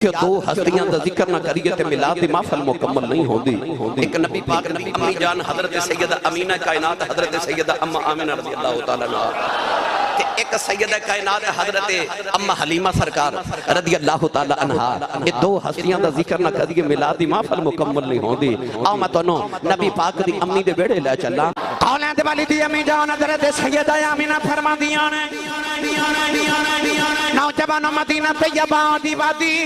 کہ دو ہستیاں دا ذکر نہ کریے تے میلاد دی محفل مکمل نہیں ہوندی۔ ایک نبی پاک نبی امی جان حضرت سیدہ امینہ کائنات حضرت سیدہ ام آمنہ رضی اللہ تعالیٰ عنہ، کہ ایک سیدہ کائنات حضرت ام حلیمہ سرکار رضی اللہ تعالیٰ عنہ، یہ دو ہستیاں دا ذکر نہ کریے میلاد دی محفل مکمل نہیں ہوندی۔ آؤ میں تو نبی پاک دی امی دے بیڑے لے چلا۔ اولاد والی دی امی جان حضرت سیدہ آمنہ فرما دیاں نے نوجوان مدینہ طیبہ دی وادی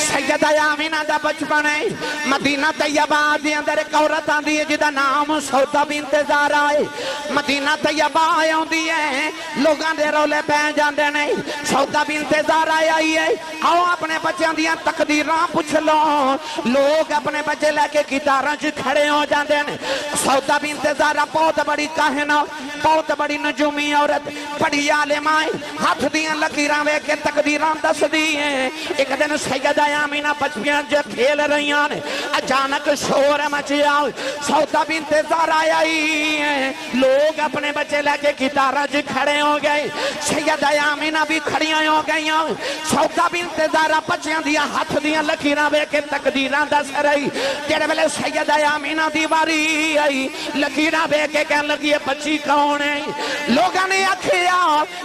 سیدہ آمنہ دا بچپن ہے مدینہ طیبہ دی اندر ایک عورت آندی ہے جدا نام سودا بنت زہرا ہے۔ مدینہ طیبہ آندی ہے لوگاں دے رولے پہ جاندے نہیں، سودا بنت زہرا آئی ہے۔ آؤ اپنے بچیاں دیاں تقدیراں پوچھ لو، لوگ اپنے بچے لے کے گٹاراں چ کھڑے ہو جاندے نے۔ سودا بنت زہرا بہت بڑی کاہنہ، بہت بڑی نجومی عورت، بڑی عالمہ ہے، ہاتھ دیاں لکیراں وے کے تقدیراں دس دی ہیں۔ ایک دن سیدہ آمنہ بچیاں جو کھیل رہی ہیں، اچانک شور مچیا، سودا بنت زہرا آئی ہیں، لوگ اپنے بچے لے کے گٹاراں چ کھڑے ہو گئے، سیدہ آمنہ بھی کھڑیاں ہو گئی ہیں۔ سودا بنت زہرا بچیاں دیاں ہاتھ دیاں لکیراں وے کے تقدیراں دس رہی، جڑے ویلے سیدہ آمنہ دی واری آئی لکیراں وے کے کہن لگی یہ بچی کون ہے؟ لوگاں نے آکھیا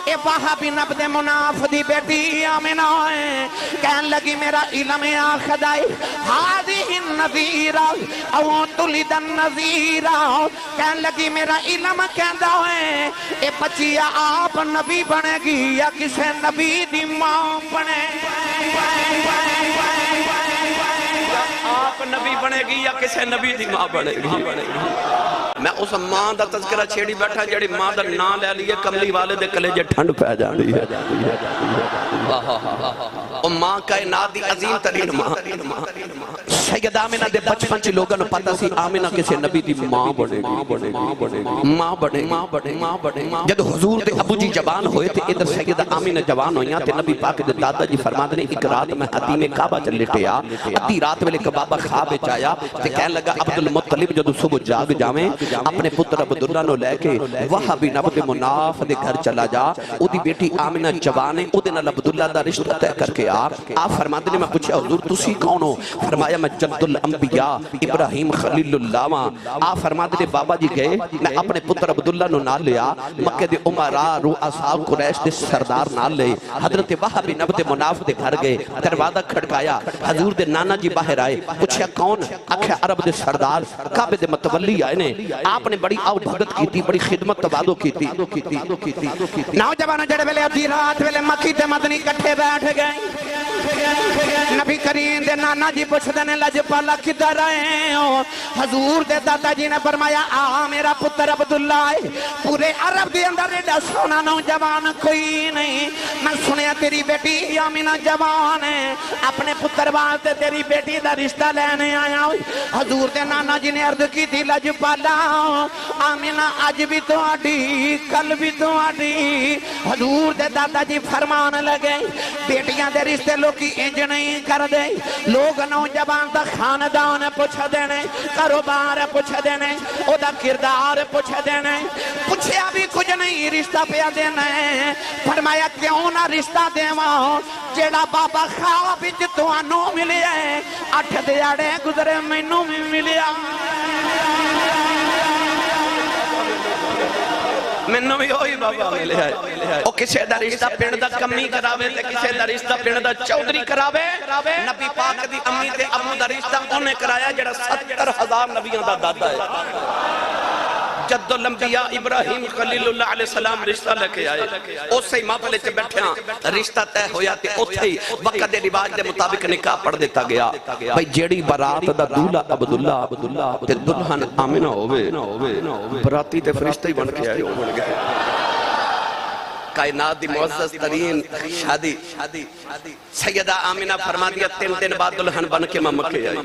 اے وہابی عبد مناف دی بیٹی آمنہ ہے۔ کہن لگی میرا علم آخدائی ہادی النذیرہ او تلد النذیرہ، کہن لگی میرا علم کہندہ ہے اے بچی آپ نبی بنے گی یا کسے نبی دی ماں بنے آپ نبی بنے گی یا کسے نبی دی ماں بنے گی۔ میں اس ماں دا تذکرہ چھیڑی بیٹھا جڑی ماں دا نام لے لیے کملی والے دے کلیجے ٹھنڈ پہ جاندی ہے۔ اور ماں کائنات دی عظیم ترین ماں سیدہ آمنہ دے بچپن چی لوگاں نو پتہ سی آمنہ کسے نبی دی ماں بنے گی، ماں بنے۔ جد حضور دے ابو جی جوان ہوئے تھے ادھر سیدہ آمنہ جوان ہوئیاں تے نبی پاک دے دادا جی فرما دے ایک رات میں حتیم کعبہ چل لٹیا، ادھی رات ویلے کبابہ خواب چایا تے کہن لگا عبدالمطلب جدو صبح جاگ جاویں اپنے پتر عبداللہ نو لے کے وہابی عبد مناف دے گھر چلا جا، او دی بیٹی آمنہ جوانے او دے نال عبداللہ دا رشتہ طے کر کے آپ فرما دے میں پوچھا حضور تسی کون ہو؟ فرمایا میں جد الانبیاء ابراہیم خلیل اللہ ماں۔ آپ فرما دے بابا جی گئے میں اپنے پتر عبداللہ نو نال لیا، مکہ دے عمرہ رؤساء قریش دے سردار نال لے، حضرت وہابی عبد مناف دے گھر گئے، دروازہ کھڑکایا، حضور دے نانا جی باہر آئے، پوچھا کون؟ آکھیا عرب دے سردار کعبے دے متولی آئے نے۔ آپ نے بڑی آؤ بھگت کی تھی، بڑی خدمت تبادو کی تھی۔ نوجوان جڑے ویلے ادھی رات ویلے مکی تے مدنی کٹھے بیٹھ گئے، نبی کریم دے نانا جی پوچھ دینے لجپالا کدھر آئے ہو؟ حضور دے دادا جی نے فرمایا آ میرا پتر عبداللہ ہے، پورے عرب دے اندر ایڈا سونا نوجوان کوئی نہیں، میں سنیا تیری بیٹی آمنہ جوان ہے، اپنے پتر واسطے تیری بیٹی دا رشتہ لینے آیا ہوئی۔ حضور دے نانا جی نے عرض کی تھی لجپالا آمنہ آج بھی تو آڈی کل بھی تو آڈی۔ حضور دے دادا جی فرمان لگے بیٹیاں دے رشتے لوگ کی انج نہیں کر دے، لوگ نوجوان دا خاندان پوچھ دینے، کاروبار پوچھ دینے، او دا کردار پوچھ دینے، پوچھیا بھی کچھ نہیں رشتہ پیا دینے۔ فرمایا کیوں نہ رشتہ دیواں جیڑا بابا خواب وچ تانوں ملیا ہے، 8 دیہاڑے گزرے مینوں بھی ملیا، مینوں بھی ہوئی بابا ملے ہے۔ او کسے دا رشتہ پنڈ دا کمی کراوے تے کسے دا رشتہ پنڈ دا چودھری کراوے۔ نبی پاک دی امی تے ابو دا رشتہ انہیں کرایا جڑا 70,000 نبیوں دا دادا ہے۔ جد الانبیاء ابراہیم خلیل اللہ علیہ السلام رشتہ لے کے آئے، اس سے محفلے چ بیٹھے رشتہ طے ہویا تے اوتھے ہی وقت دے رواج دے مطابق نکاح پڑھ دیتا گیا۔ بھئی جیڑی برات دا دولہ عبداللہ تے دلہن آمنہ ہوئے، براتی تے فرشتہ ہی بن کے آئے ہو بن گئے۔ کائنات دی معزز ترین شادی سیدہ آمنہ فرما دیا 3 دن بعد دلہن بن کے میں مکے آئی۔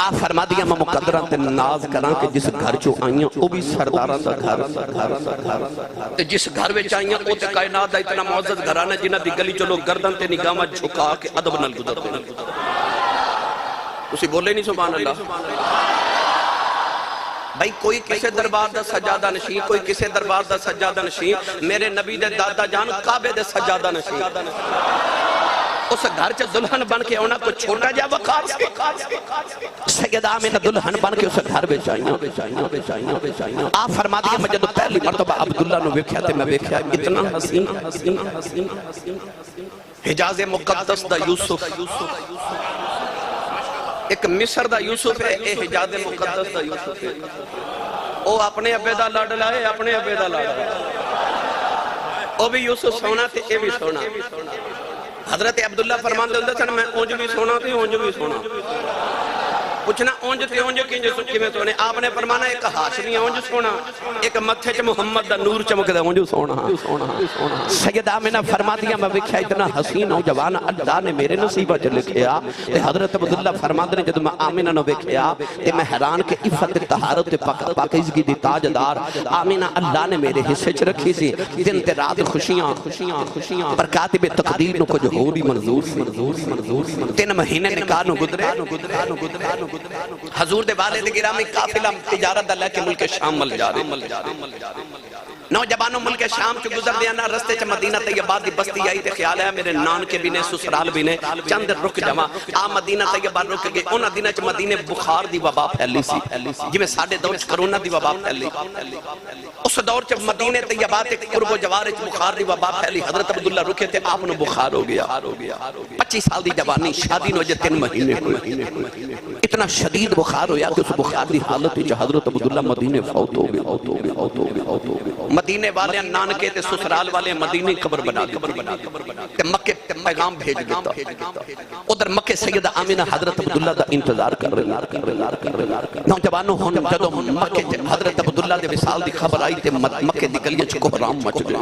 آپ فرما دیا میں مقدران تے ناز کران کہ جس گھر چو آئیاں وہ بھی سرداران دا گھر، جس گھر وچ آئیاں وہ تے کائنات دا اتنا معزز گھرانا جنہ دی گلی چلو گردن تے نگاہ جھکا کے ادب نال گزرتے ہیں۔ اسی بولے نہیں سبحان اللہ۔ بھائی کوئی کسے دربار دا سجادہ نشین، کوئی کسے دربار دا سجادہ نشین، میرے نبی دے دادا جان کعبے دے سجادہ نشین۔ اس گھر چ دلہن بن کے آنا کوئی چھوٹا جا وقار سے سیدہ آمینہ دلہن بن کے اس گھر بے چاہیاں آپ فرما دیا میں جدو پہلی مرتبہ عبداللہ نو ویکھیا تے میں ویکھیا اتنا حسین حجاز مقدس دا یوسف ایک مصر دا یوسف ہے اے حجاز مقدس دا یوسف ہے او اپنے ابے دا لڑ لائے اپنے ابے دا لڑ لائے او بھی یوسف سونا تے اے بھی سونا حضرت عبداللہ فرمان دے اندر چاہنا میں اونج بھی سونا تے اونج بھی سونا پوچھنا اونج تے اونج کی میں سونے آپ نے فرمانا ایک ہاشمی اونج سونا ایک متھے چ محمد دا نور چمک دے اونج سونا سیدہ آمینہ فرما دیا میں وکھیا اتنا حسین نوجوان اللہ نے میرے نصیبہ چ لکھیا تے حضرت عبداللہ فرما دے جب میں آمینہ نو وکھیا تے میں حیران کہ عفت طہارت پاکیزگی دی تاجدار آمینہ اللہ نے میرے حصے چ رکھی سی دن تے رات خوشیاں پر کاتب تقدیر نو کچھ ہو بھی منظور سی 3 مہینے نکاح نو گزرے حضور دے والد گرامی قافلہ تجارت دا لے کے ملک شام مل جا رہے نوجوانوں ملک شام چو گزر دیا نا رستے چا مدینہ طیبہ دی بستی آئی تے خیال ہے میرے نان کے بھی نے سسرال بھی نے چند رک جمع مدینہ طیبہ رک گئے انہ دینہ چا مدینہ بخار دی وبا پھیلی سی جی میں 2.5 کرونا دی وبا پھیلی اس دور چا مدینہ طیبہ تے قرب و جوار چا بخار دی وبا پھیلی حضرت عبداللہ رکھے تھے آپ نے بخار ہو گیا 25 سال دی جوانی شادی نو جے 3 مہینے ہوئے اتنا شدید بخار ہویا کہ اس بخار دی حالت چا حضرت عبداللہ مدینہ فوت ہو گیا مدینے والے نانکے تے سسرال والے مدینے قبر بنا تے مکے پیغام بھیج دیتا ادھر مکے سیدہ آمینہ حضرت عبداللہ دا انتظار کر رہے نوجوانوں ہون جدو مکے حضرت عبداللہ دے وصال دی خبر آئی تے مکے دی گلیاں چ کوہرام مچ گیا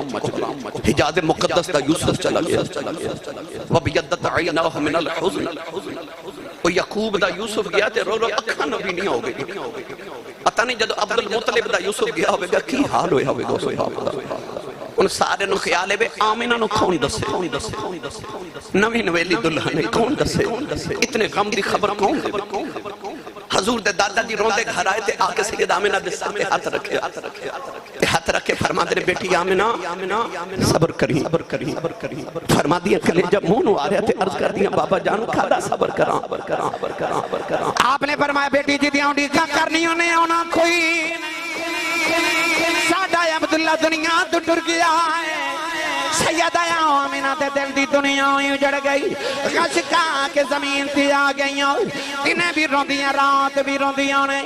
حجاز مقدس دا یوسف چلا گیا وبیضت عیناہ من الحزن وہ یعقوب دا یوسف گیا تے رو اکھاں بھی نہیں ہو گئی پتہ نہیں جدو عبد المطلب دا یوسف گیا ہوئے گا کی حال ہوئے ہوئے گا ان سارے نو خیالے بے آمینہ نو کون دسے نوی نویلی دلہنے کون دسے اتنے غم دی خبر کون دے حضور دے دادا جی روندے گھر آئے تھے آکے سید آمینہ دے ساتھ ہاتھ رکھے فرما دے بیٹی آمینہ صبر کری فرما دیا کلے جب مونو آ رہے تھے عرض کر دیا بابا جان کھادا صبر کراں آپ نے فرمایا بیٹی جی دیاں ڈیکا کرنی انہیں ہونا کوئی ساڑھا عبداللہ دنیا تو ٹر گیا ہے سیدہ آمینہ تے دل دی دنیا ہوئی جڑ گئی غشکا کے زمین تی آ گئی انہیں بھی روندیاں رات بھی روندیاں نے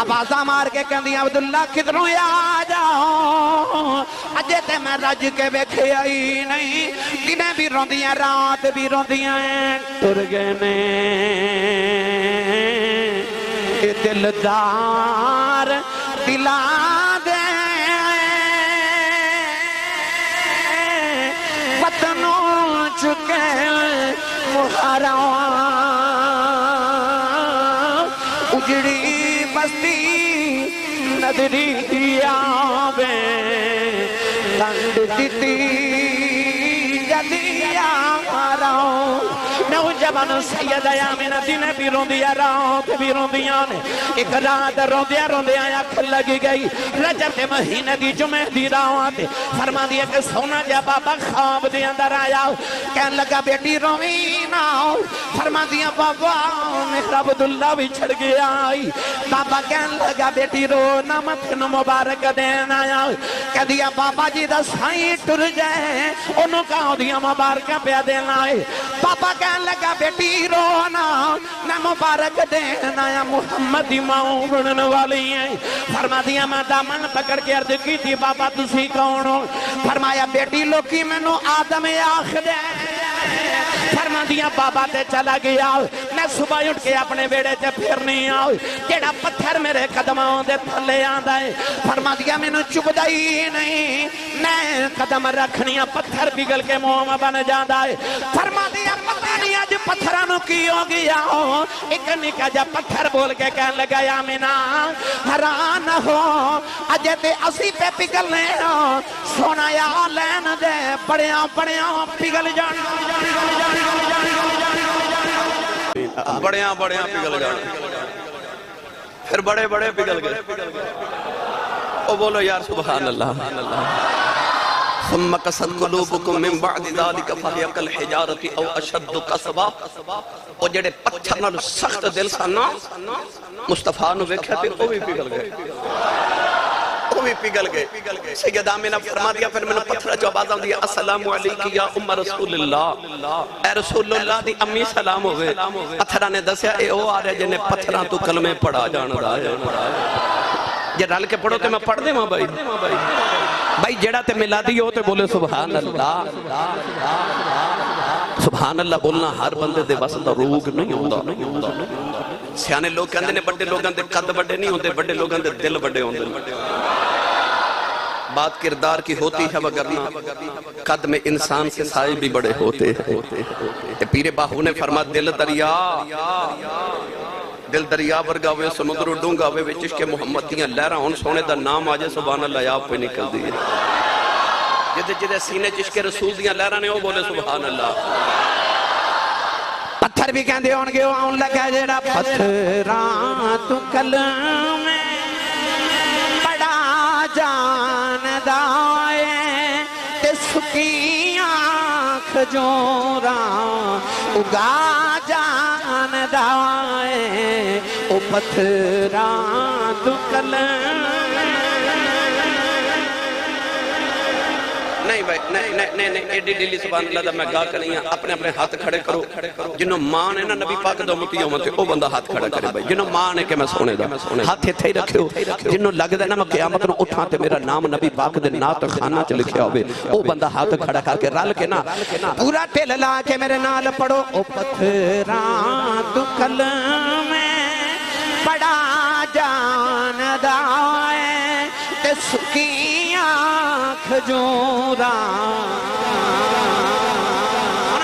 آوازہ مار کے کہندی عبداللہ کدھروں آ جاؤ اجے تے میں رج کے بیکھے آئی نہیں انہیں بھی روندیاں رات بھی روندیاں ٹر گئے نے دلدار دلا دے وطنوں چکے محرم اجڑی بستی نظری آوے لنڈ دیتی جدی آراؤ نوجوان سیدہ آمینہ دینے بھی روندیا رات بھی روندیاں نے ایک رات روندیا آنکھ لگی گئی رجب دے مہینے دی جمعہ دی رات فرما دیا کہ سونا جا بابا خواب دی اندر آیا کہن لگا بیٹی روینا فرما دیا بابا میرا عبداللہ بھی چھڑ گیا بابا کہن لگا بیٹی رو نمت مبارک دینا آیا کہہ دیا بابا جی دا سائیں ٹر جائے انہوں کا دیا مبارکہ پہ دینا ہے بابا کہن لگا بیٹی رونا نہ مبارک دینا یا محمد امام بڑھن والی ہیں فرما دیا میں دامن پکڑ کے عرض کی تھی بابا تسی کون ہو فرمایا بیٹی لوکی میں نو آدم آخر فرما دیا بابا تے چلا گیا میں صبح اٹھ کے اپنے بیڑے تے پھر نہیں آؤ جیڑا پتھر میرے قدموں دے تھلے آندہ ہے فرما دیا میں نو چبدا ہی نہیں میں قدم رکھنیا پتھر پگل کے منہ بن جاندہ ہے فرما دیا پتہ نہیں آج پتھرانوں کی ہو گیا ہو ایک نکا جا پتھر بول کے کہنے لگا یا مینا حران ہو اجے تے اسی پہ پگلنے ہو سونا یا لین دے پڑیاں پگل بڑیاں پگل جانا پھر بڑے پگل گئے او بولو یار سبحان اللہ ثم قست قلوبكم من بعد ذلك فهي كالحجارة او اشد قسوة او جڑے پتھر نال سخت دل سن مصطفیٰ نو ویکھیا تے او بھی پگھل گئے وہ بھی پگھل گئے سیدہ آمینہ فرما دیا پھر میں نے پتھر جو آواز دیا السلام علیکم یا ام رسول اللہ اے رسول اللہ دی امی سلام ہوئے پتھرہ نے دسیا اے او آ رہے جنہیں پتھرہ تو کلمے پڑھا جانا رہا ہے یہ ڈال کے پڑھو تے میں پڑھ دے ماں بھائی جڑا تے ملا دی ہو تے بولے سبحان اللہ سبحان اللہ بولنا ہر بندے دے واسطہ روگ نہیں ہوتا سیانے لوگ کہندے نے بڑے لوگاں دے قد بڑے نہیں ہوندے بڑے لوگاں دے دل بڑے ہوندے بات کردار کی ہوتی ہے وگرنہ قد میں انسان سے سائے بھی بڑے ہوتے ہیں پیر باہو نے فرما دل دریا ورگا ہوئے سمندر ڈونگا ہوئے چشک محمدیاں لہرہ ہون سونے دا نام آجے سبحان اللہ آپ پہ نکل دیئے جدے سینے چشک رسول دیاں لہرہ نے وہ بولے سبحان اللہ پتھر بھی کہندے ہونگے آن لگا جیڑا پتھران تو کلمے بڑا جاندہ ہے تے سکی آنکھ جوراں اگا جاندہ ہے او پتھران تو کلمے نہیں بھائی نہیں ایڈی ڈیلی سبحان اللہ دا میں گاہ کریں اپنے اپنے ہاتھ کھڑے کرو جنہوں ماں نے نا نبی پاک دا امتی ہوتے او بندہ ہاتھ کھڑا کرے بھائی جنہوں ماں نے کہ میں سونے دا ہاتھ تھے ہی رکھے ہو جنہوں لگ دے نا میں قیامت نو اٹھاتے میرا نام نبی پاک دے نات خانہ چ لکھیا ہوئے او بندہ ہاتھ کھڑا کر کے رل کے نا پورا ٹل لا کے میرے نال پڑھو او پتھران تو کلمے بڑا جاندہ ہے تے سکی آنکھ جوراں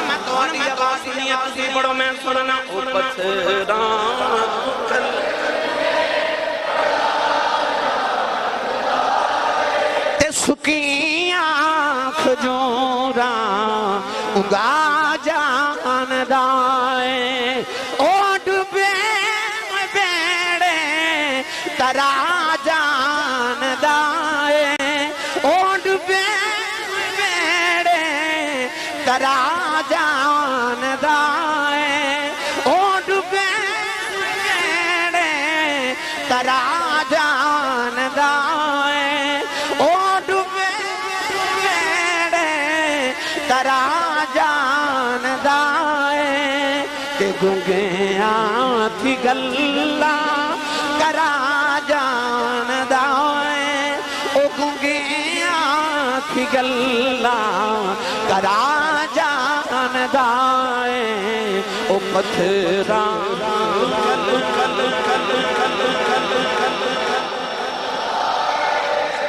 میں تو آنی آواز نہیں آتی بڑھو میں سننا او پتھران تو کلمے تے سکی آنکھ جوراں اگا جاندہ ہے او ڈبے بیڑے ترا جاندہ ہے او ڈبے بیڑے ترا جاندہ ہے او ڈبے بیڑے ترا جاندہ ہے او ڈبے بیڑے ترا جاندہ ہے کہ گنگیاں تھی گلہ کرا جاندہ ہے او گنگیاں تھی گلہ کرا جاندہ ہے او پتھران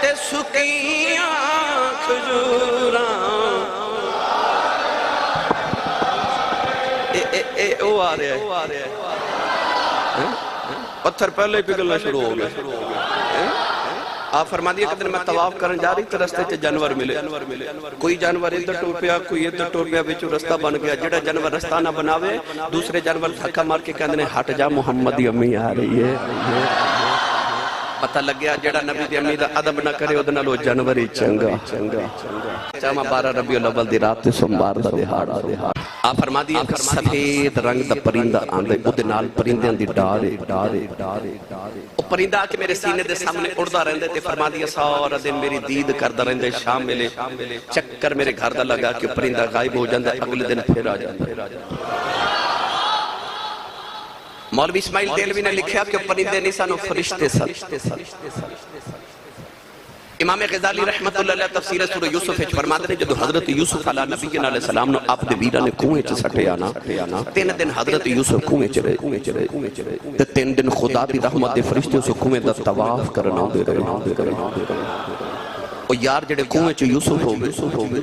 تے سکی آنکھ جوراں او آ رہا ہے پتھر پہلے ہی پگھلنا شروع ہو گئے آپ فرما دیا کہ دن میں طواف کرن جا رہی تھے رستے سے جانور ملے کوئی جانور ادھر ٹور پیا کوئی ادھر ٹور پیا بیچو رستہ بن گیا جڑا جانور رستہ نہ بناوے دوسرے جانور دھکا مار کے کہنے ہٹ جا محمدی امی آ رہی ہے پتہ لگ گیا جڑا نبی دی امی دا ادب نہ کرے ادھر نالو جانور ہی چنگا چاہما 12 ربیع الاول دی رات تے سوموار دا دہاڑا آپ فرما دیا کہ سفید رنگ دا پرندہ آندے ادھے نال پرندیاں دی ڈارے او پرندہ آکے میرے سینے دے سامنے اڑدا رہندے تے فرما دیا سارا دن میری دید کردا رہندے شام ملے چکر میرے گھر دا لگا کہ پرندہ غائب ہو جاندا اگلے دن پھر آ جاندا مولوی اسماعیل دیلوی نے لکھیا کہ پرندے نہیں سانو فرشتے سن امام غزالی رحمت اللہ علیہ تفسیر سورہ یوسف اچھ فرماتے ہیں جدو حضرت یوسف علیہ نبی علیہ السلام نے آپ دے ویرہ نے کنویں چھ سٹے آنا 3 دن حضرت یوسف کنویں چھ رہے 3 دن خدا دی رحمت دے فرشتے اسے کنویں دا طواف کرنا دے رہے اور یار جڑے کنویں چھ یوسف ہو گئے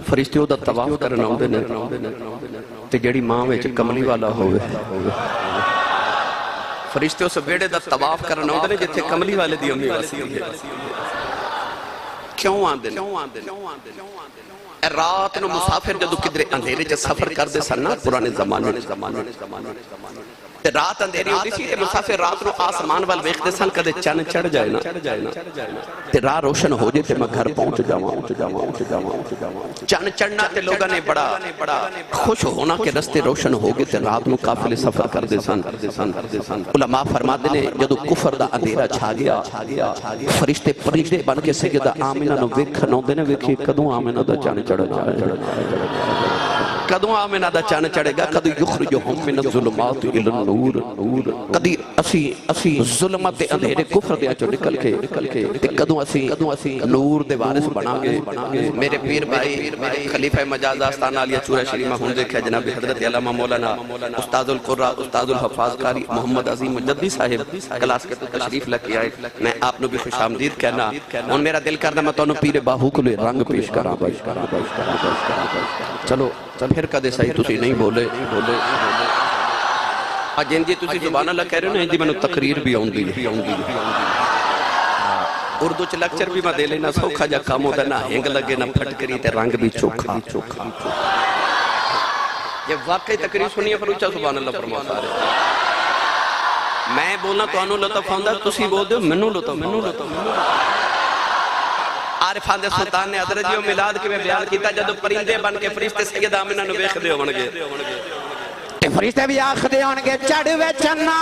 فرشتے دا طواف کرنا دے رہے تے جڑی ماں وچ کملی والا ہو گئے فرشتے اسے بیڑے دا طواف کرنا دے رہے جتھے کملی والے دی امی واسی ہوئی کیوں آن دن رات نو مسافر جدو کدرے اندھیرے جا سفر کر دے سرنا پرانے زمانے تے رات اندھیری ہوتی سی تے مسافر رات نو آسمان وال ویکھدے سن کدے چن چڑھ جائے نا تے راہ روشن ہو جائے تے میں گھر پہنچ جاواں چن چڑھنا تے لوگاں نے بڑا خوش ہونا کہ رستے روشن ہو گئے تے رات نو قافلے سفر کردے سن علماء فرماتے نے جدو کفر دا اندھیرا چھا گیا فرشتے پرندے بن کے سیدہ آمنہ نو ویکھن اوندے نے ویکھی کدوں آمنہ دا چن چڑھنا ہے کدوں آمنہ دا چن چڑھے گا کدوں یخرجہم من الظلمات الی النور کدی اسی ظلمت اندھیرے کفر دے چوں نکل کے تے کدوں اسی نور دے وارث بنا گے میرے پیر بھائی خلیفہ مجاز آستانہ علیہ چورہ شریمہ ہوں دیکھا جناب حضرت علامہ مولانا استاد القرآ استاد الحفاظ قاری محمد عظیم مجدی صاحب کلاس کے تو تشریف لکی آئے میں آپ نے بھی خوش آمدید کہنا ان میرا دل کرنا میں تو پیر باہو کو لئے رنگ پیش کرا چلو پھر کدے صحیح تسی نہیں بولے جن جی تسی زبان اللہ کہہ رہے ہیں جی میں نے تقریر بھی آؤں گی اردو چ لیکچر بھی میں دے لینا سوکھا جا کام ہوتا نہ ہنگ لگے نہ پھٹکری تے رنگ بھی چوکھا یہ واقعی تقریر سنیے پر اچھا سبحان اللہ فرما سارے میں بولنا تو انہوں لطف آندہ تسی بول دے منو لطف عارفان دے سلطان نے حضرت جیو ملاد کے میں بیان کیتا جدو پرندے بن کے فرشتے سید آمنہ نو بیخ دے ہونگے تے فرشتے بھی آخ دے ہونگے چڑھوے چنا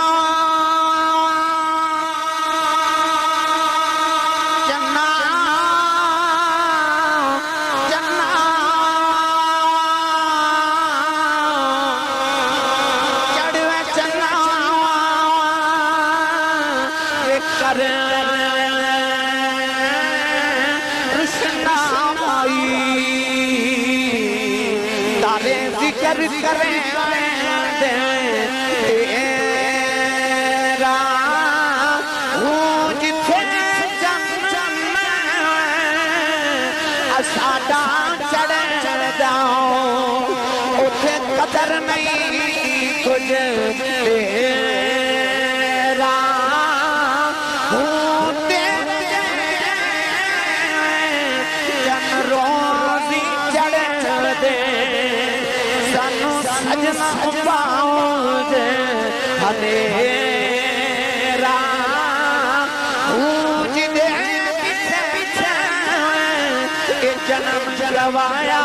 جنم جلوایا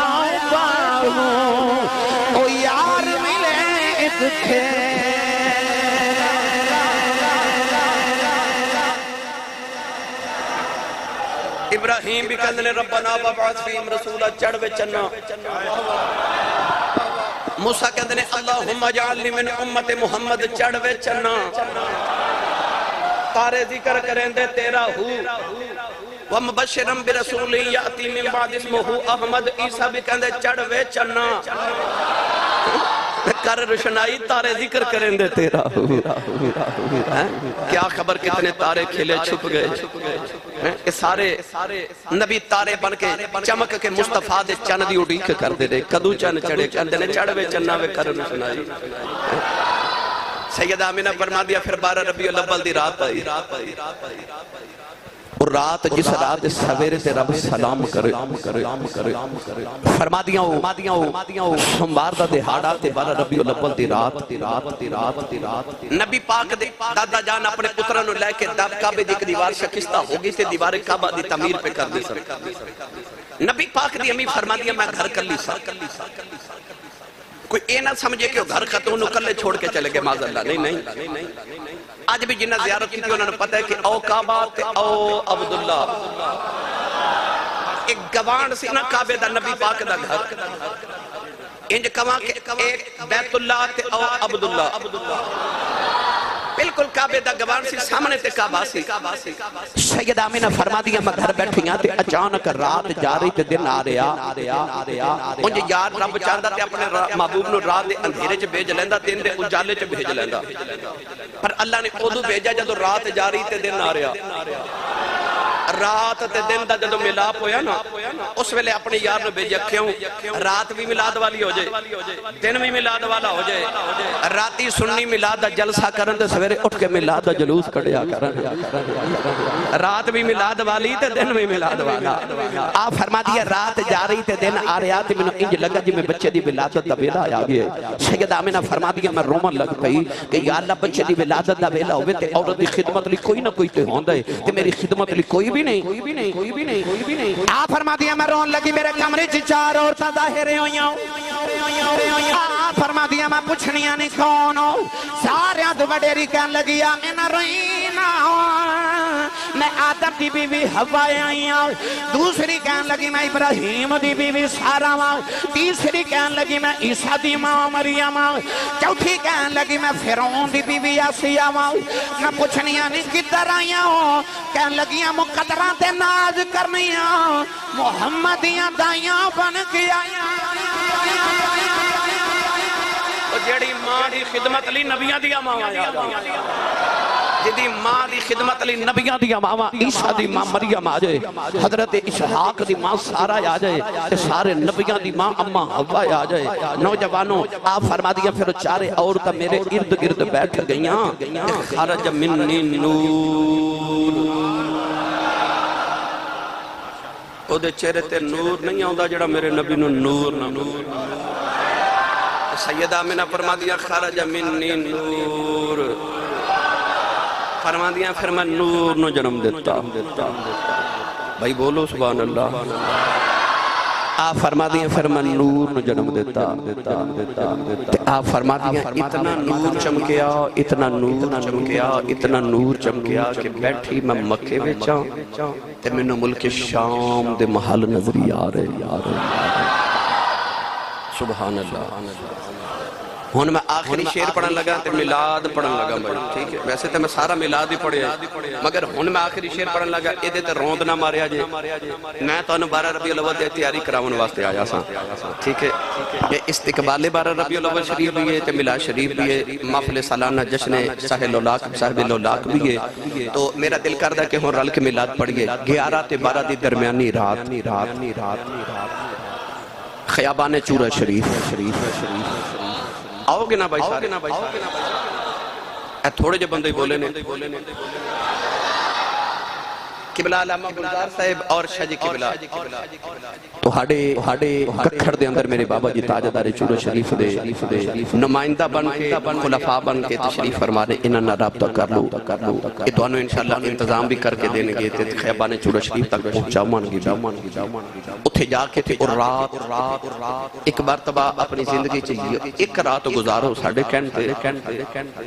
او یار ملے اتھے ابراہیم بھی کہندے ربنا وابعث فیہم رسولا چڑھوے چنا موسیٰ کہندے نے اللہم اجعلنی من امت محمد چڑھوے چنا تارے ذکر کریں دے تیرا ہو وَمُبَشِّرًا بِرَسُولٍ يَأْتِي مِن بَعْدِ اسْمُهُ احمد عیسیٰ بھی کہندے چڑھوے چنا کر روشنائی تارے ذکر کریں دے تیرا کیا خبر کتنے تارے کھلے چھپ گئے کہ سارے نبی تارے بن کے چمک کے مصطفیٰ دے چن دی اڑیک کر دے رہے کدو چن چڑھے کہندے نے چڑھوے چنا وے کر روشنائی سیدہ آمینہ فرما دیا پھر 12 ربیع الاول دی رات آئی اور رات جس رات سویرے سے رب سلام کرے فرما دیا ہوں سمبار دا دہاڑا تے 12 ربیع الاول دی رات نبی پاک دے دادا جان اپنے پترانو لے کے دب کعبے دی دیوار شکستہ ہوگی تے دیوار کعبہ دی تعمیر پہ کر دے سر نبی پاک دی امی فرما دیا میں گھر کر لی سا کوئی اے نہ سمجھے کہ وہ گھر خطون کلے چھوڑ کے چلے گئے معاذ اللہ نہیں آج بھی جنہ زیارت کی تھی انہوں نے پتہ ہے کہ او کعبہ تے او عبداللہ ایک گوان سی نا کعبے دا نبی پاک دا گھر انج کہاں کہ ایک بیت اللہ تے او عبداللہ بالکل کعبے دا گوان سی سامنے تے کعبہ سی سیدہ آمینہ فرما دیا میں گھر بیٹھیاں تے اچانک رات جا رہی تے دن آ رہا انجھے یار رب چاندہ تے اپنے محبوب نو رات دے اندھیرے چے بھیج لیندہ دن دے اجالے چے بھیج لیندہ پر اللہ نے ادو بھیجا جدو رات جا رہی تے دن آ رہا رات تے دن دا جدو ملاپ ہویا نا اس ویلے اپنے یار نے بھیجا کیوں رات بھی ملاد والی ہو جائے دن بھی ملاد والا ہو جائے راتی سنی میلاد دا جلسہ کرن تے سویرے اٹھ کے میلاد دا جلوس کڑیا کرن رات بھی میلاد والی تے دن بھی میلاد والا آپ فرما دیا رات جا رہی تے دن آ رہا تے میں انج لگا جی میں بچے دی ولادت دا ویلا آ گیا سیدہ آمینہ فرما دیا میں رومن لگ پئی کہ یا اللہ بچے دی ولادت دا ویلا ہوئے تے عورت دی خدمت لی کوئی نہ کوئی تے ہوندہ ہے تے میری خدمت لی کوئی بھی نہیں آپ فرما دیا میں رون لگی میرے کمرے چی 4 عورتاں ظاہرے ہوئیاں آپ فرما دیا میں پوچھنیاں نہیں کون ہو ساریاں تو وڈیری کہن لگی آمینہ روئینا میں آدم دی بیوی حوا آئی ہوں دوسری کہن لگی میں ابراہیم دی بیوی سارا ہوں تیسری کہن لگی میں عیسیٰ دی ماں مریم ہوں چوتھی کہن لگی میں فرعون دی بیوی آسیہ ہوں میں پوچھنیاں نہیں کدھر آئی ہوں کہن لگیاں مقدران تے ناز کرنیاں محمدیاں دائیاں بن کے آئیاں جیڑی ماں دی خدمت لی نبیاں دیا ماں آیا جدی ماں دی خدمت لی نبیاں دیا ماں عیسیٰ دی ماں مریم آ جائے حضرت اسحاق دی ماں سارا آ جائے سارے نبیاں دی ماں اماں حوا آ جائے نوجوانوں آپ فرما دیا پھر 4 عورتاں میرے ارد گرد بیٹھ گئیاں خرج منی نور او دے چہرے تے نور نہیں آؤں دا جڑا میرے نبی نو نور نہ سیدہ آمینہ فرما دیا خرج منی نور فرما دیا پھر میں نور نو جنم دیتا بھائی بولو سبحان اللہ آپ فرما دیا پھر میں نور نو جنم دیتا آپ فرما دیا اتنا نور چمکیا اتنا نور چمکیا اتنا نور چمکیا کہ بیٹھی میں مکے ویچاں تے میں ملک شام دے محل نظری آ رہے سبحان اللہ ہون میں آخری شیر پڑھن لگا تے میلاد پڑھن لگا بھائی ٹھیک ہے ویسے تے میں سارا میلاد ہی پڑھے مگر ہون میں آخری شیر پڑھن لگا ایدے تے روند نہ ماریا جے میں تو 12 ربیع الاول دے تیاری کراون واسطے آیا ساں ٹھیک ہے یہ استقبال 12 ربیع الاول شریف بھی ہے تے میلاد شریف بھی ہے محفل سالانہ جشن صاحب لولاک بھی ہے تو میرا دل کردہ کہ ہون رل کے میلاد پڑھئے 11 تے 12 دی درمیانی رات خیابان چورہ شریف آؤ گے نا بھائی سارے اے تھوڑے جو بندے بولے نے قبلہ علامہ گلزار صاحب اور شاہ جی قبلہ تو ہاڑے ککھڑ دے اندر میرے بابا جی تاجدار چورہ شریف دے نمائندہ بن کے خلفاء بن کے تشریف فرما رہے انہاں نہ رابطہ کر لو یہ تو انہوں انشاءاللہ انتظام بھی کر کے دینے گئے تھے خیابان چورہ شریف تک پہنچاؤں گی اتھے جا کے تھے اور رات ایک مرتبہ اپنی زندگی چاہیے ایک رات گزارو ساڑھے کینٹے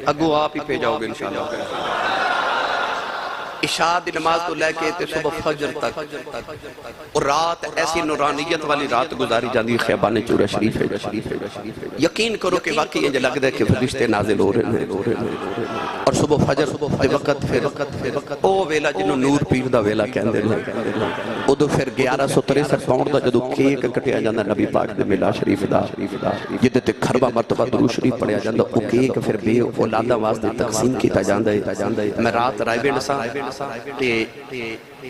اگو آپ ہی پہ جاؤ گے انشاءاللہ عشاء دی نماز تو لے کے تے صبح فجر تک اور رات ایسی نورانیت والی رات گزاری جاندی خیابان چورہ شریف ہے یقین کرو کہ واقعی انجھے لگ دے کہ فرشتے نازل ہو رہے ہیں اور صبح فجر دے وقت پھر او ویلا جنہوں نور پیر دا ویلا کہندے ہیں او دو پھر 1163 پاؤنڈ دا جدو کیک کٹیا جاندہ نبی پاک دے میلاد شریف دا جدے تے کھربا مرتبہ درود شریف پڑھیا جاندہ او کیک پھر بے اولادہ واسطے تقسیم کیتا جاندہ ہے میں رات رائے بے نسا کہ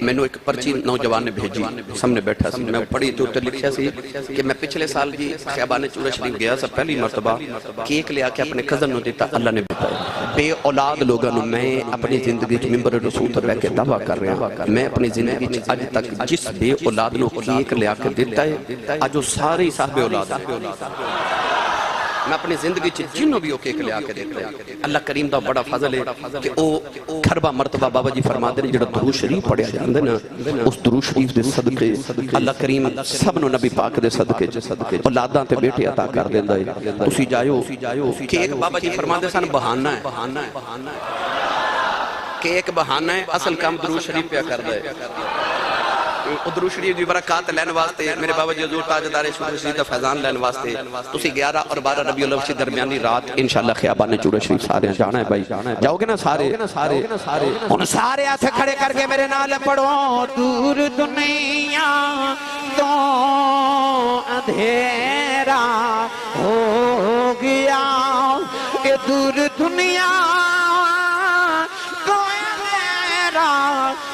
میں نے ایک پرچی نوجوان نے بھیجی سامنے بیٹھا سی میں پڑھی تو اتر لکھیا سی کہ میں پچھلے سال جی خیابان چورہ شریف گیا سا پہلی مرتبہ کیک لیا کے اپنے کزن نو دیتا اللہ نے بتایا بے اولاد لوگوں میں اپنی زندگی چ ممبر رسول تر بیٹھ کے دعویٰ کر رہا ہوں میں اپنی زندگی چ اج تک جس بے اولاد نو کیک لیا کے دیتا ہے اج وہ سارے صاحب اولاد میں اپنی زندگی جنہوں بھی کیک لیا کے دیتا ہے اللہ کریم دا بڑا فضل ہے کہ او کھربا مرتبہ بابا جی فرماتے ہیں جڑا درود شریف پڑھیا جاندے نا اس درود شریف دے صدقے اللہ کریم سب نو نبی پاک دے صدقے اولاداں تے بیٹے عطا کر دیندا ہے تسی جاؤ کہ ایک بابا جی فرماتے سن بہانہ ہے کہ ایک بہانہ ہے اصل کام درود شریف پہ کر دے درود شریف دی برکات لین واسطے میرے بابا جی حضور تاجدار چورہ شریف دا فیضان لین واسطے تسی 11 اور 12 ربیع الاول کی درمیانی رات انشاءاللہ خیابان چورہ شریف سارے جانا ہے بھائی جاؤ گے نا سارے ان سارے ہاتھ کھڑے کر کے میرے نال پڑھو دور دنیا تو اندھیرا ہو گیا کہ دور دنیا تو اندھیرا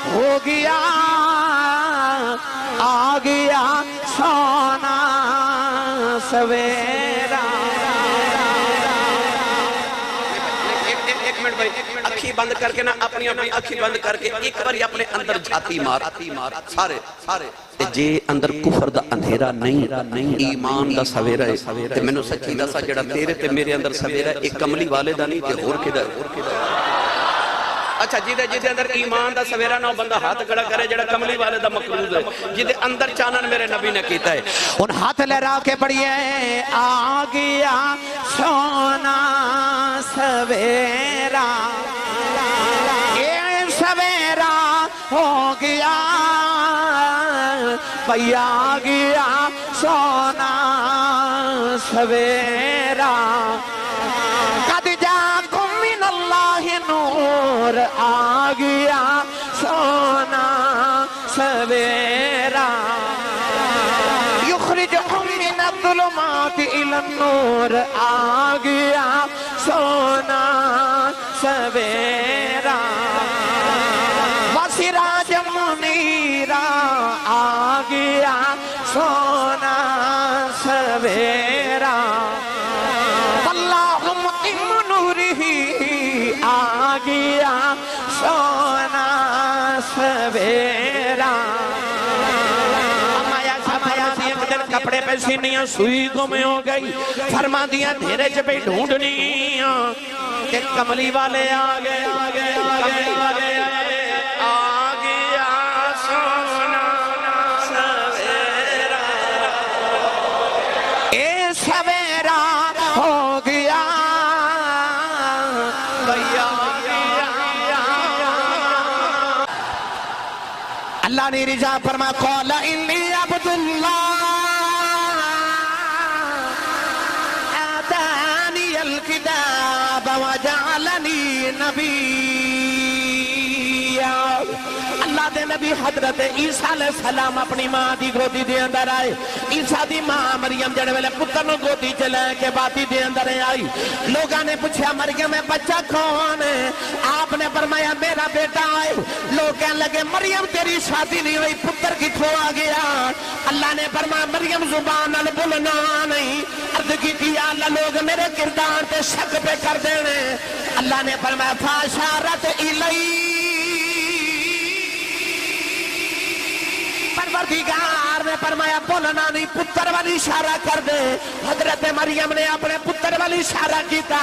ہو گیا آ گیا سونا سویرا منٹ بھائی اکھی بند کر کے نا اپنی اکھی بند کر کے ایک بار اپنے اندر جھاتی مار سارے جے اندر کفر دا اندھیرا نہیں ایمان دا سویرا ہے تے مینوں سچی دسا جڑا تیرے تے میرے اندر سویرا ہے ایک کملی والے دا نہیں تے ہور کدا اچھا جدے اندر ایمان دا سویرا نہ بندہ ہاتھ کھڑا کرے جڑا کملی والے دا مقصود ہے جدے اندر چانن میرے نبی نے کیتا ہے ان ہاتھ لہرا کے پڑھیے آ گیا سونا سویرا اے سویرا ہو گیا پیا گیا سونا سویرا قد جاکم من اللہ نور آ گیا سونا سویرا یخرجکم من الظلمات الی النور آ گیا سونا سویرا وسراج منیرا آ گیا سونا سویرا واللہ متم نورہ آ گیا سونا سویرا کپڑے پہ سینیاں سوئی گم ہو گئی فرما دیا دھیرے چپے ڈھونڈنی کہ کملی والے آگے آگے آگے آگے آ گیا سونا سویرا اے سویرا ہو گیا بھیا اللہ نے رضا فرما قال انی عبداللہ الکتاب وجعلنی نبیا اللہ دے نبی حضرت عیسیٰ علیہ السلام اپنی ماں دی گودی دے اندر آئے عیسیٰ دی ماں مریم جڑے ویلے پتر نو گودی چلے کے باتی دے اندر آئی لوگاں نے پوچھا مریم میں بچہ کون ہے آپ نے فرمایا میرا بیٹا ہے لوگ کہنے لگے مریم تیری شادی نہیں ہوئی پتر کتھوں آ گیا اللہ نے فرمایا مریم زبان نال بولنا نہیں عرض کی یا اللہ لوگ میرے کردار تے شک پہ کر دینے اللہ نے فرمایا فاشارت الی پروردگار نے فرمایا بولنا نہیں پتر والی اشارہ کر دے حضرت مریم نے اپنے پتر والی اشارہ کیتا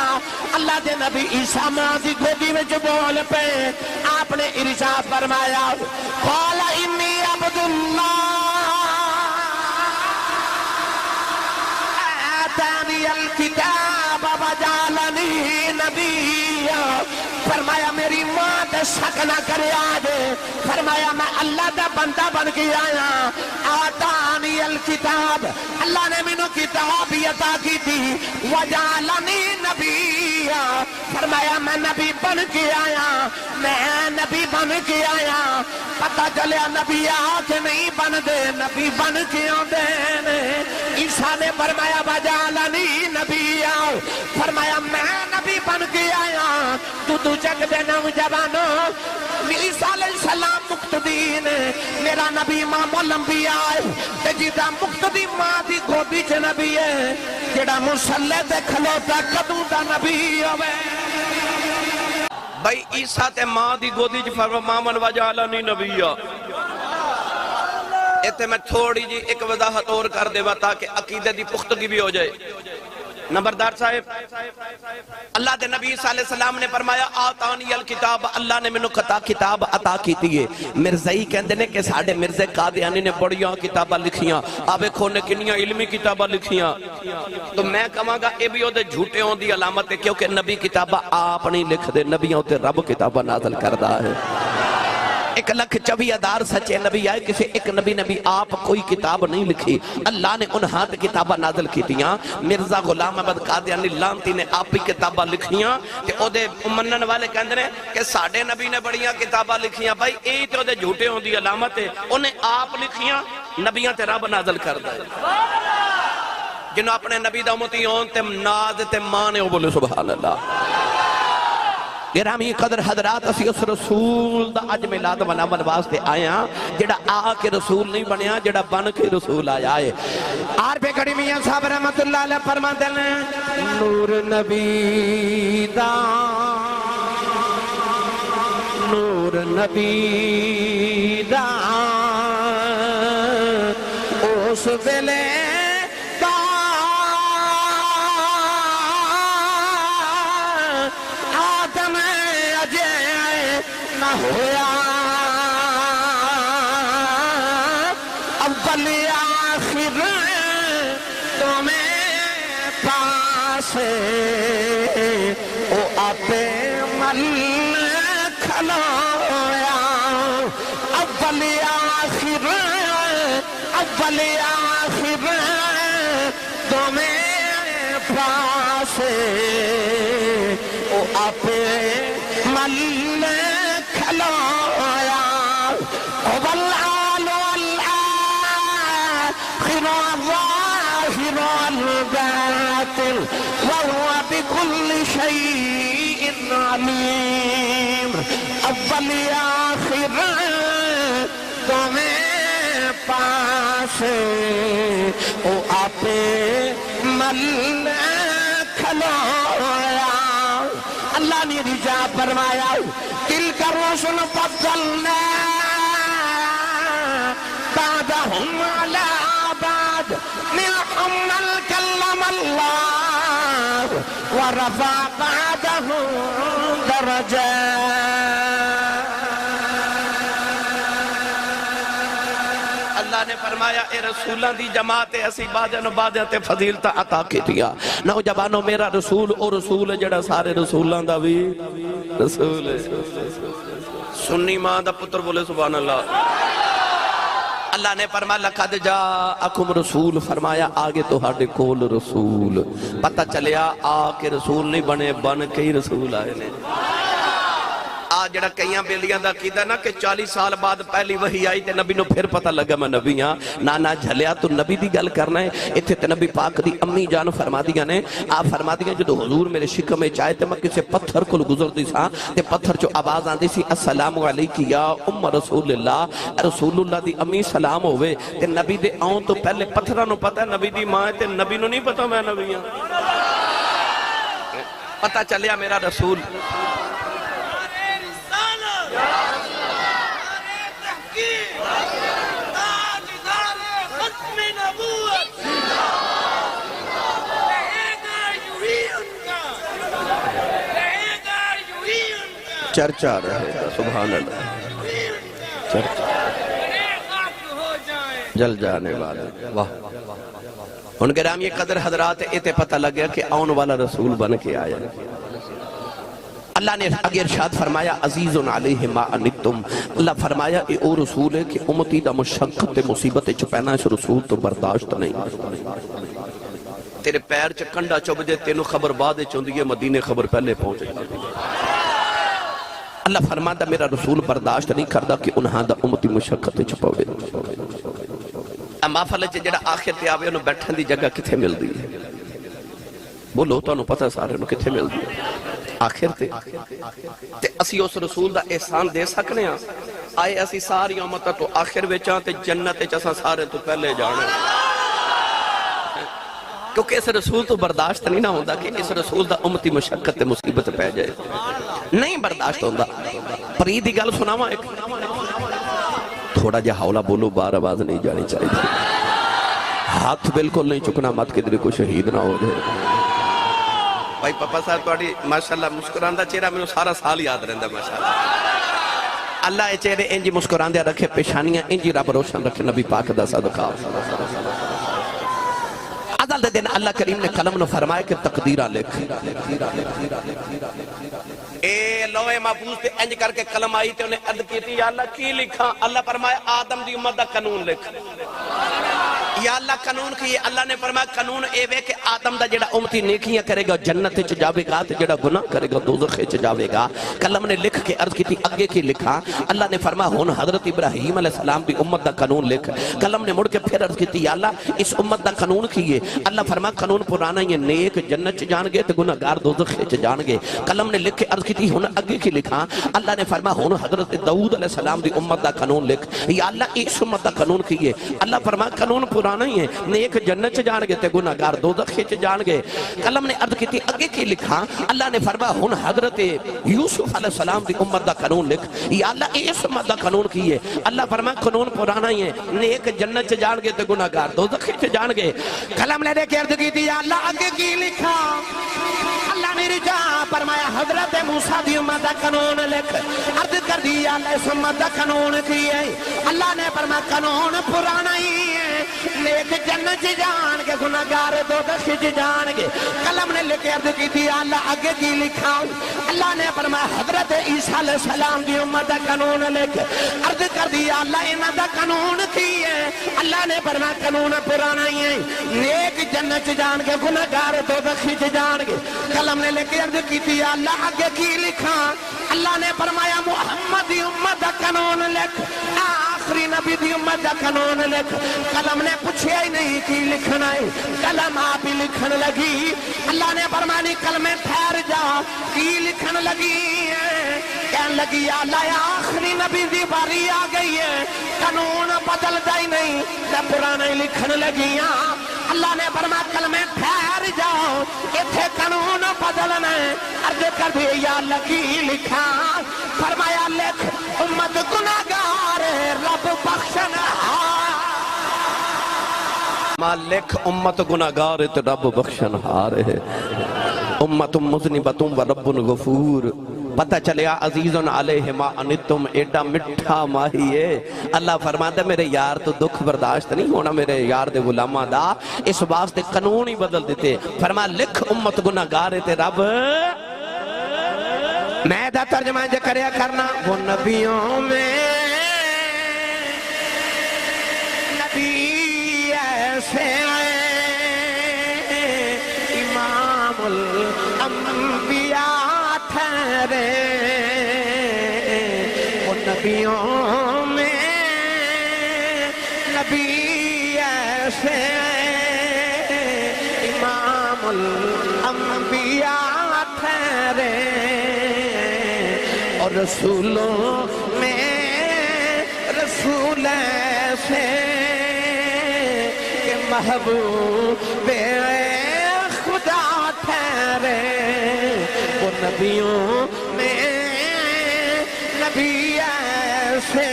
اللہ دے نبی عیسیٰ ماں دی گودی میں جو بول پہ آپ نے ارشاد فرمایا قال انی عبداللہ آتانی الکتاب وجعلنی نبیا فرمایا میری ماں دے شک نہ کرے آجے فرمایا میں اللہ دا بندہ بن کے آیا آتانی الکتاب اللہ نے منو کتاب عطا کی تھی وجعلنی نبیا فرمایا میں نبی بن کے آیا میں نبی بن کے آیا پتہ چلیا نبی آکے نہیں بن دے نبی بن کے آدھے عیسیٰ نے فرمایا وجعلنی نبیا فرمایا میں نبی بن کے آیا تو جگ دے نوجوانوں عیسیٰ علیہ السلام مقتدین میرا نبی امام الانبیاء ہے جیدہ مقتدی ماں دی گودی چ نبی ہے جیڑا مسلح تے کھلوتا کدوں دا نبی ہوئے بھائی عیسیٰ تے ماں دی گودی چ فرماون وجعلنی نبیا ایتے میں تھوڑی جی ایک وضاحت اور کر دے تاکہ عقیدے دی پختگی بھی ہو جائے نمبردار صاحب اللہ دے نبی صلی اللہ علیہ وسلم نے فرمایا آتانی الکتاب اللہ نے منو کتاب عطا کی تھی مرزائی کہندے نے کہ ساڑھے مرزے قادیانی نے بڑیاں کتابہ لکھیاں آبے کھونے کنیاں علمی کتابہ لکھیاں تو میں کہاں گا اے بھی ہو دے جھوٹے ہوں دی علامت ہے کیونکہ نبی کتابہ آپ نہیں لکھ دے نبی ہوتے رب کتابہ نازل کردہ ہے 1,24,000 سچے نبی آئے کسی ایک نبی آپ کوئی کتاب نہیں لکھی اللہ نے ان ہاتھ کتابہ نازل کی دیاں مرزا غلام احمد قادیانی لانتی نے آپ ہی کتابہ لکھیاں کہ او دے منن والے کہندے ہیں کہ ساڑھے نبی نے بڑیاں کتابہ لکھیاں بھائی اے تے او دے جھوٹے ہوں دی علامت ہے انہیں آپ لکھیاں نبیاں تے رب نازل کر دے جنہوں اپنے نبی دا امتی ہون تے ناز تے مانے ہو بولے سبحان اللہ گرامی قدر حضرات اسی اس رسول دا اج میلاد مناون واسطے آیا جڑا آ کے رسول نہیں بنیا جڑا بن کے رسول آیا ہے آر پہ کڑی میاں صاحب رحمت اللہ علیہ فرماتے ہیں نور نبی دا نبی دا اس ویلے دا آدم اجے نہ ہویا اول آخر تمہیں پاسے او آپے مل کھلویا اول آخر تمہیں پاسے او آپے مل کھلویا والآل والآخر والظاہر والباطن وهو بكل شيء عليم اول آخر تمہیں پاسے او آپے مل کھلویا اللہ نے رجا فرمایا تلک الرسل فضلنا بعدهم على بعض منهم من كلم الله ورفع بعضهم درجات اللہ نے فرمایا اے رسولہ دی جماعت اسی بعدن تے فضیلتہ عطا کی دیا نوجوانوں میرا رسول او رسول ہے جڑا سارے رسولان دا بھی رسول ہے سنی ماں دا پتر بولے سبحان اللہ اللہ نے فرمایا لقد جاءکم رسول فرمایا آگے تو ہاڑے کول رسول پتہ چلیا آکے رسول نہیں بنے بن کئی رسول آئے نے آج جڑا کئیاں بیلیاں دا کیدا نا کہ 40 سال بعد پہلی وحی آئی تے نبی نو پھر پتہ لگا میں نبی ہاں نانا جھلیا تو نبی دی گل کرنا ہے اتھے تے نبی پاک دی امی جان فرما دیا نے آپ فرما دیا جدو حضور میرے شکم میں چاہے تے میں کسے پتھر کو گزر دی سا تے پتھر جو آواز آن دی سی السلام علیکی یا ام رسول اللہ دی امی سلام ہوئے تے نبی دے آؤں تو پہلے پتھرہ نو پتہ ہے نبی دی ماں تے نبی نو نہیں پتہ میں نبی ہاں پتہ چلیا میرا رسول چرچا رہے گا سبحان اللہ چرچا جل جانے والا واہ ان گرامی قدر حضرات ایتے پتہ لگیا کہ آن والا رسول بن کے آیا اللہ نے اگر ارشاد فرمایا عزیز علیہ ما انتم اللہ فرمایا اے او رسول ہے کہ امتی دا مشقت مصیبت چپینا اس رسول تو برداشت نہیں تیرے پیر چکنڈا چوب جے تینو خبر بعد چوندی ہے مدینے خبر پہلے پہنچے اللہ فرماتا میرا رسول برداشت نہیں کردا کہ انہاں دا امتی مشقت چھپاوے اما فلچ جڑا آخر تے آوے انہوں بیٹھن دی جگہ کتھے مل دی بولو تو انہوں پتہ سارے انہوں کتھے مل دی آخر تے اسی اس رسول دا احسان دے سکنے ہیں آئے اسی ساری امتہ تو آخر ویچاں تے جنت چساں سارے تو پہلے جانے کیونکہ اس رسول تو برداشت نہیں نہ ہوندہ کہ اس رسول دا امتی مشقت مصیبت پہ جائے نہیں برداشت ہوندہ پریدی گل سناواں ایک تھوڑا جا حولہ بولو بار آواز نہیں جانی چاہیے ہاتھ بالکل نہیں چکنا مت کہ دل کو شہید نہ ہو جائے بھائی پاپا صاحب توڑی ماشاءاللہ مسکراندہ چہرہ میں سارا سال یاد رہندہ ماشاءاللہ اللہ اے چہرے انجی مسکراندہ رکھے پیشانیاں انجی رب روشن رکھے نبی پاک دا صدقہ ازل دے دن اللہ کریم نے قلم نے فرمایا کہ تقدیرہ لکھ اے لوہے محفوظ تے انج کر کے قلم آئی تے انہیں عرض کی تھی یا اللہ کی لکھا اللہ فرمایا آدم دی امت دا قانون لکھ یا اللہ قانون کی اللہ نے فرمایا قانون اے وے کہ آدم دا جڑا امتی نیکیاں کرے گا جنت چ جاوے گا تے جڑا گناہ کرے گا دوزخ چ جاوے گا قلم نے لکھ کے عرض کی تھی اگے کی لکھا اللہ نے فرمایا ہن حضرت ابراہیم علیہ السلام دی امت دا قانون لکھ قلم نے مڑ کے پھر عرض کی تھی یا اللہ اس امت دا قانون کیے اللہ فرمایا قانون پرانا یہ نیک جنت چ جان گے تے گناہگار دوزخ چ جان گے قلم نے لکھ کے عرض کی تھی ہن اگے کی لکھا اللہ نے فرمایا ہن حضرت داؤد علیہ السلام دی امت دا قانون لکھ یا اللہ اس امت دا قانون کیے اللہ فرمایا قانون پرانا ہی ہے نیک جنت چ جان گے تے گناہگار دوزخ چ جان گے قلم نے عرض کی اگے کی لکھا اللہ نے فرمایا ہن حضرت یوسف علیہ السلام دی امت دا قانون لکھ یا اللہ اس امت دا قانون کی ہے اللہ فرمایا قانون پرانا ہی ہے نیک جنت چ جان گے تے گناہگار دوزخ چ جان گے قلم نے دے کے عرض کی یا اللہ اگے کی لکھا اللہ نے رجا فرمایا حضرت موسیٰ دی امت دا قانون لکھ عرض کر دیا اللہ اس امت دا قانون کی ہے اللہ نے فرمایا قانون پرانا ہی ہے نیک جنت چ جان کے گناہگار دوزخ چ جان گے قلم نے لکھ کے عرض کی تھی اللہ آگے کی لکھا اللہ نے فرمایا حضرت عیسیٰ علیہ السلام دی امت دا قانون لکھ عرض کر دیا اللہ انہاں دا قانون کی ہے اللہ نے فرمایا قانون پرانا ہی ہے نیک جنت چ جان کے گناہگار دوزخ چ جان گے قلم نے لکھ کے عرض کی تھی اللہ آگے کی لکھا اللہ نے فرمایا محمد دی امت دا قانون لکھ آخری نبی دی امت دا قانون لکھ قلم نے پوچھیا ہی نہیں کی لکھنا ہے قلم آپ ہی لکھن لگی اللہ نے فرمانی کلمے ٹھہر جا کی لکھن لگی ہے کہن لگی اللہ آخری نبی دی باری آ گئی ہے قانون بدل جائی نہیں تے پرانا ہی لکھن لگی اللہ نے فرمایا کلمے ٹھہر جاؤ اتھے قانون بدلنا ہے عرض کر دی یا اللہ کی لکھا فرمایا لکھ امت گناہگار رب بخشنہار مالک امت گناہگار تے رب بخشنہار ہے امت مذنبتم و رب غفور پتہ چلیا عزیزن علیہ ما انتم ایڈا مٹھا ماہی ہے اللہ فرماتا ہے میرے یار تو دکھ برداشت نہیں ہونا میرے یار دے غلامہ دا اس واسطے قانون ہی بدل دیتے فرما لکھ امت گناہگار تے رب میں دا ترجمہ جے کریا کرنا وہ نبیوں میں نبی ایسے امام الانبیاء ٹھہرے وہ نبیوں میں نبی ایسے امام الانبیاء ٹھہرے اور رسولوں میں رسول ایسے کہ محبوب خدا ٹھہرے وہ نبیوں میں نبی ایسے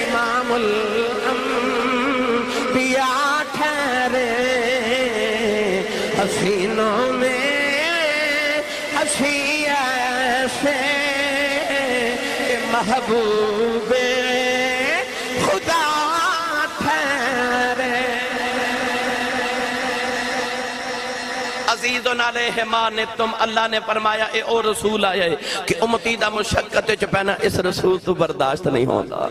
امام الانبیاء ٹھہرے حسینوں میں حسین ایسے محبوب خدا ٹھہرے عزیزن علیہ ما نتم اللہ نے فرمایا اے او رسول آئے کہ امتی دا مشقت چپینا اس رسول تو برداشت نہیں ہوتا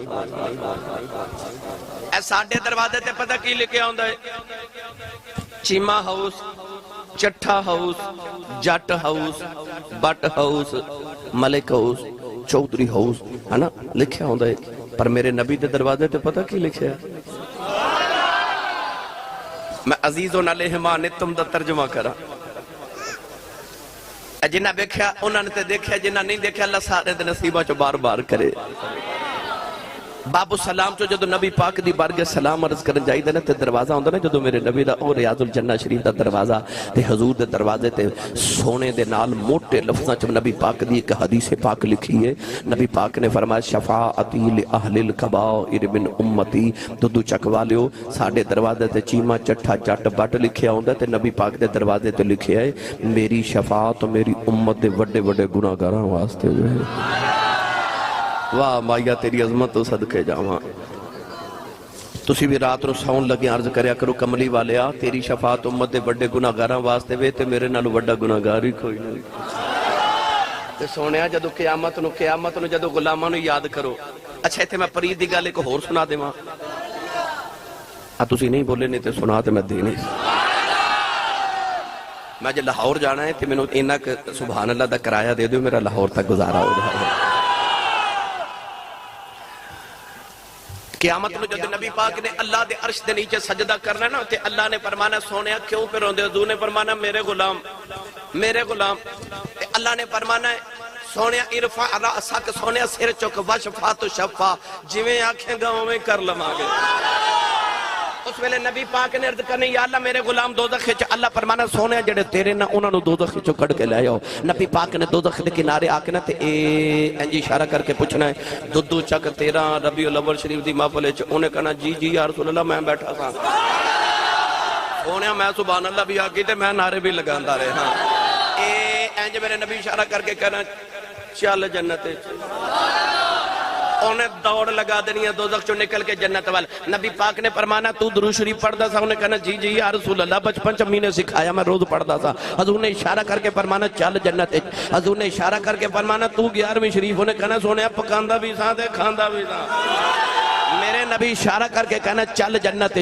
اے ساڑھے دروازے تے پتہ کی لکھے ہوندہ ہے Cheema house Chattha house Jatt house Butt house Malik house Chaudhry house ہے نا لکھے ہوندہ ہے پر میرے نبی دے دروازے تے پتہ کی لکھے ہے میں عزیزن علیہ ما نتم دا ترجمہ کرا جنہ دیکھیا انہوں نے دیکھیا جنہ نہیں دیکھیا اللہ سارے دے نصیبہ چو بار بار کرے بابو سلام چو جدو نبی پاک دی بارگے سلام عرض کرن جائی دے نا تے دروازہ ہوندہ نا جدو میرے نبی دا او ریاض الجنہ شریف دا دروازہ تے حضور دے دروازے تے سونے دے نال موٹے لفظاں چو نبی پاک دی ایک حدیث پاک لکھی ہے نبی پاک نے فرمایا شفاعتی لأہل الکبائر من امتی دو چکوالیو ساڑھے دروازے تے چیمہ چٹھا چٹ بٹ لکھیا ہوندہ تے نبی پاک دے دروازے تے لکھیا ہے میری شفاعت میری امت دے وڈے وڈے گناہ گاراں واسطے جو ہے واہ مائیہ تیری عظمت تو صدقے جاواں تسی بھی رات رو ساؤن لگے عرض کریا کرو کملی والیا تیری شفاعت امت دے بڑے گناہ گاراں واسطے وے تے میرے نالو بڑا گناہ گاری کوئی نہیں تے سونیا جدو قیامت نو جدو غلاماں نو یاد کرو اچھا ایتھے میں پرید دی گل ایک ہور سنا دے ماں تسی نہیں بولے نہیں تے سنا تے میں دے نہیں میں جے لاہور جانا ہے تے میں نو اینک سبحان اللہ دا کرایہ دے دیو میرا لاہور تک گزارا ہو جائے قیامت میں جب نبی پاک نے اللہ دے عرش دے نیچے سجدہ کرنا نا تے اللہ نے فرمانا سونیا کیوں پہ روندے حضور نے فرمانا میرے غلام تے اللہ نے فرمانا ہے سونیا ارفع رأسک سونیا سر چک وشفا تو شفا جویں آنکھیں گاؤں میں کر لما گے اس ویلے نبی پاک نے عرض کرنی یا اللہ میرے غلام دوزخ وچ اللہ فرمانا سونے جڑے تیرے نہ انہاں نو دوزخ وچوں کڈ کے لے آؤ نبی پاک نے دوزخ دے کنارے آ کے نا تے انج اشارہ کر کے پوچھنا ہے دودو چک 13 ربیع الاول شریف دی محفل وچ انہیں کہنا جی جی یا رسول اللہ میں بیٹھا سا سونے میں سبحان اللہ بھی آگی تے میں نعرے بھی لگاندا رہے ہاں انج میرے نبی اشارہ کر کے کہنا چل جنت انہیں دوڑ لگا دینی ہے دوزخ چو نکل کے جنت وال نبی پاک نے فرمانا تو درود شریف پڑھدا سا انہیں کہنا جی جی یا رسول اللہ بچپن چ نے سکھایا میں روز پڑھدا سا حضور نے اشارہ کر کے فرمانا چل جنت حضور نے اشارہ کر کے فرمانا تو 11ویں شریف انہیں کہنا سونے پکاندا بھی سا تے کھاندا بھی سا میرے نبی اشارہ کر کے کہنا چل جنت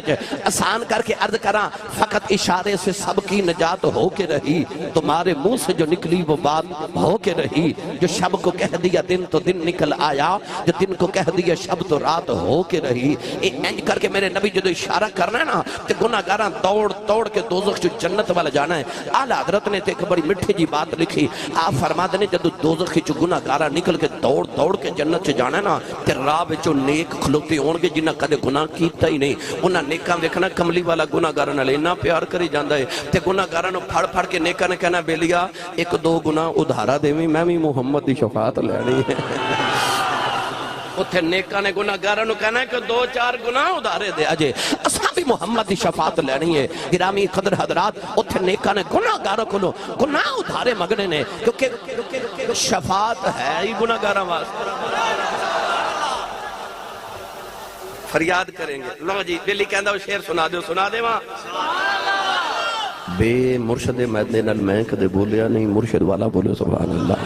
آسان کر کے عرض کراں فقط اشارے سے سب کی نجات ہو کے رہی تمہارے منہ سے جو نکلی وہ بات ہو کے رہی جو شب کو کہہ دیا دن تو دن نکل آیا جو دن کو کہہ دیا شب تو رات ہو کے رہی انج کر کے میرے نبی جو اشارہ کرنا ہے نا کہ گناہگاراں دوڑ توڑ کے دوزخ جو جنت والا جانا ہے اعلیٰ حضرت نے ایک بڑی مٹھی جی بات لکھی آپ فرما دنے جدو دوزخ جو گناہگاراں نکل کے دوڑ دوڑ کے جنت سے جانا ہے نا تے راہ وچوں نیک کھلوتے ہون گے جنہاں کدے گناہ کیتا ہی نہیں انہاں نیکاں ویکھنا کملی والا گناہگاراں نال اتنا پیار کری جاندا ہے تے گناہگاراں نوں پھڑ پھڑ کے نیکاں نے کہنا بیلیا ایک دو گناہ ادھارا دیویں میں بھی محمد دی شفاعت لینی ہے اتھے نیکاں نے گناہگاراں نوں کہنا ہے کہ 2-4 گناہ ادھارے دے اجے اساں بھی محمد دی شفاعت لینی ہے گرامی قدر حضرات اتھے نیکاں نے گناہگاراں کولوں گناہ ادھارے مگنے نے کیونکہ شفاعت ہے ہی گناہگاراں واسطے فریاد کریں گے لو جی دلی کہندہ وہ شعر سنا دے وہاں بے مرشد میدنے نال میں کدے بولیا نہیں مرشد والا بولے سبحان اللہ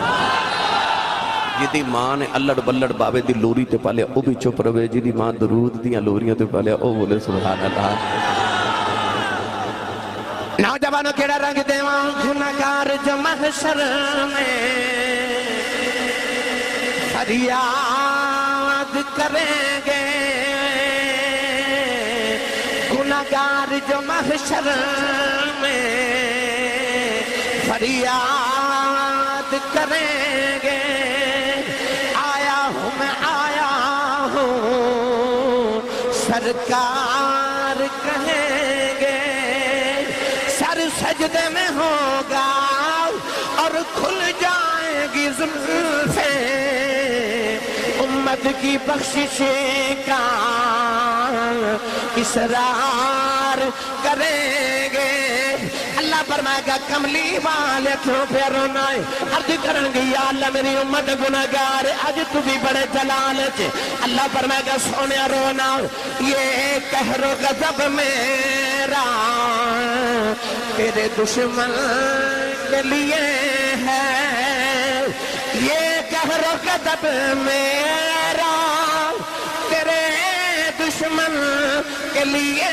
جدی ماں نے اللڑ بلڑ بابے دی لوری تے پالیا او بھی چپ روے جدی ماں درود دیاں لوریاں تے پالیا او بولے سبحان اللہ نوجوانوں کیڑا رنگ دیواں گناہگار جو محشر میں فریاد کریں گے گناہگار جو محشر میں فریاد کریں گے آیا ہوں سرکار کہیں گے سر سجدے میں ہوگا اور کھل جائیں گی زلفیں امت کی بخشش کا اصرار کریں گے اللہ فرمائے گا کملی والے کیوں پہ رونا ہے عرض کرن گی یا اللہ میری امت گناہگار آج تو بھی بڑے جلال ہے اللہ فرمائے گا سونے رونا یہ قہر و غضب میرا تیرے دشمن کے لیے ہے یہ قہر و غضب میرا تیرے دشمن کے لیے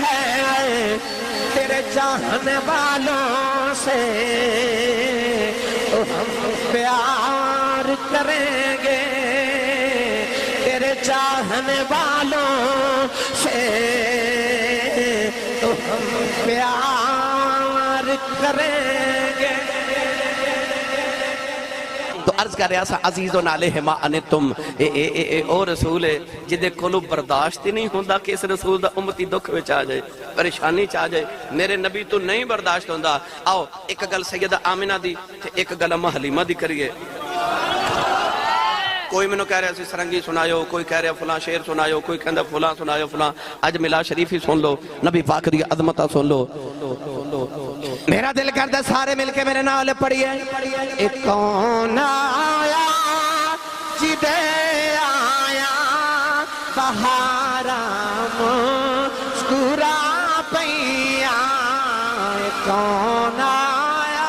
ہے تیرے چاہنے والوں سے تو ہم پیار کریں گے تیرے چاہنے والوں سے تو ہم پیار کریں گے تو عرض کر رہا سا عزیزون علیہما انتم او رسول ہے جدے کولو برداشت نہیں ہوندہ کہ اس رسول دا امتی دکھ وچ آ جائے پریشانی چاہ جائے میرے نبی تو نہیں برداشت ہوندہ آؤ ایک گل سیدہ آمنہ دی ایک گل امہ حلیمہ دی کریے کوئی منو کہہ رہے ہیں سرنگی سنایو کوئی کہہ رہے ہیں فلاں شعر سنایو کوئی کہندہ فلاں سنایو فلاں آج ملا شریفی سن لو نبی پاک دی عظمتہ سن لو میرا دل کرتا سارے مل کے میرے نال پڑھیے ایک کون آیا جدے آیا بہارا مسکرا پیا کون آیا